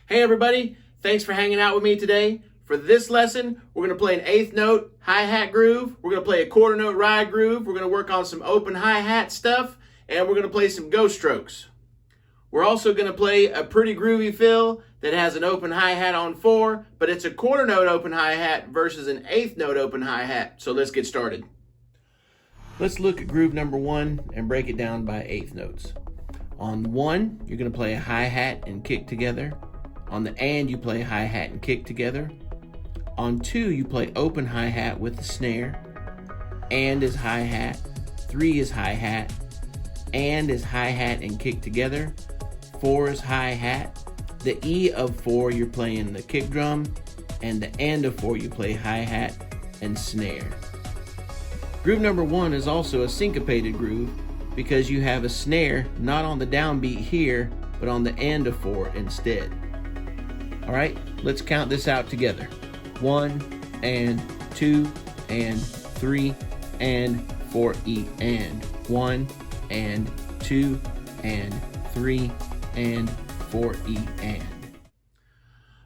Hey everybody, thanks for hanging out with me today. For this lesson, we're going to play an eighth note hi-hat groove. We're going to play a quarter note ride groove. We're going to work on some open hi-hat stuff, and we're going to play some ghost strokes. We're also going to play a pretty groovy fill that has an open hi-hat on 4, but it's a quarter note open hi-hat versus an eighth note open hi-hat. So let's get started. Let's look at groove number 1 and break it down by eighth notes. On 1, you're going to play a hi-hat and kick together. On the and, you play hi-hat and kick together. On 2, you play open hi-hat with the snare. And is hi-hat. 3 is hi-hat. And is hi-hat and kick together. 4 is hi-hat. The E of 4, you're playing the kick drum. And the and of 4, you play hi-hat and snare. Groove number 1 is also a syncopated groove because you have a snare not on the downbeat here, but on the end of 4 instead. All right, let's count this out together. 1 and 2 and 3 and 4 E and 1 and 2 and 3 and 4 E and.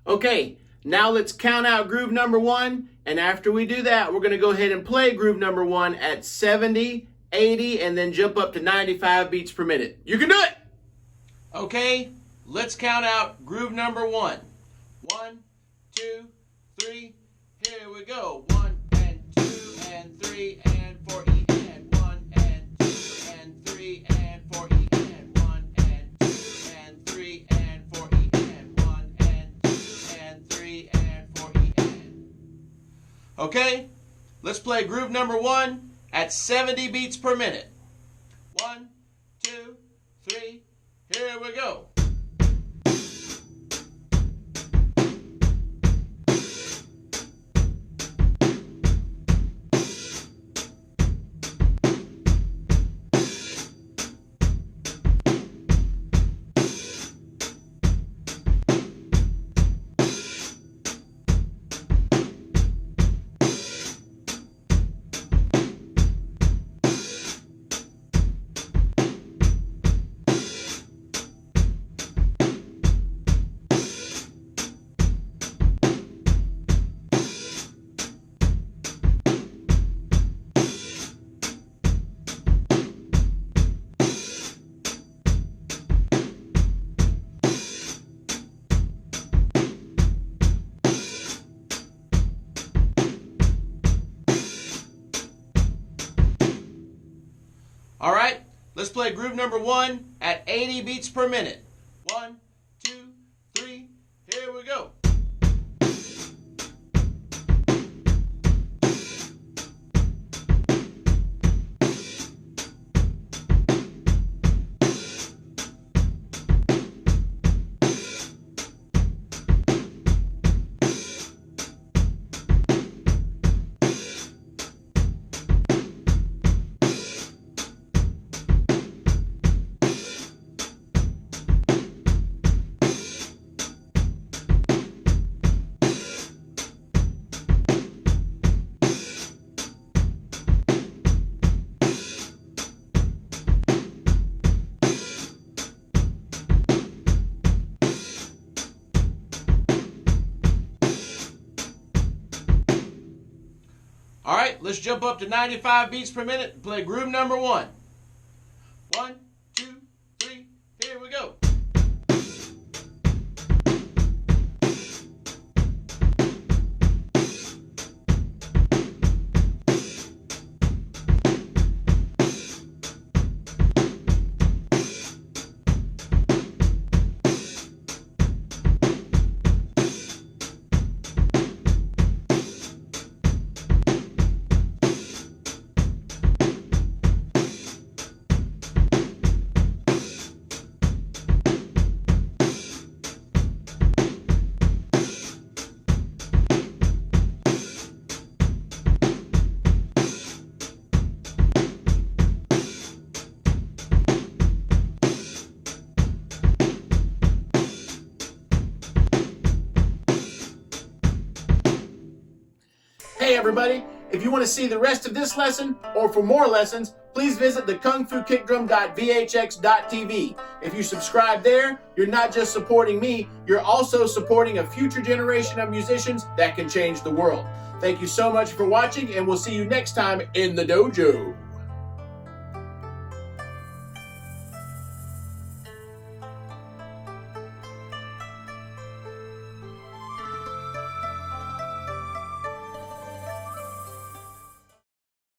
Okay, now let's count out groove number 1, and after we do that, we're going to go ahead and play groove number 1 at 70, 80, and then jump up to 95 beats per minute. You can do it! Okay, let's count out groove number 1. 1, 2, 3, here we go. 1 and 2 and 3 and 4 E and 1 and 2 and 3 and 4 E and 1 and 2 and 3 and 4 E and 1 and 2 and 3 and 4 E and. Okay, let's play groove number 1 at 70 beats per minute. 1, 2, 3, here we go. All right, let's play groove number 1 at 80 beats per minute. 1, 2, 3, here we go. All right, let's jump up to 95 beats per minute and play groove number 1. 1, 2, 3, here we go. Hey everybody, If you want to see the rest of this lesson, or for more lessons, please visit the KungFuKickdrum.vhx.tv. If you subscribe there, you're not just supporting me, you're also supporting a future generation of musicians that can change the world. Thank you so much for watching, and we'll see you next time in the dojo.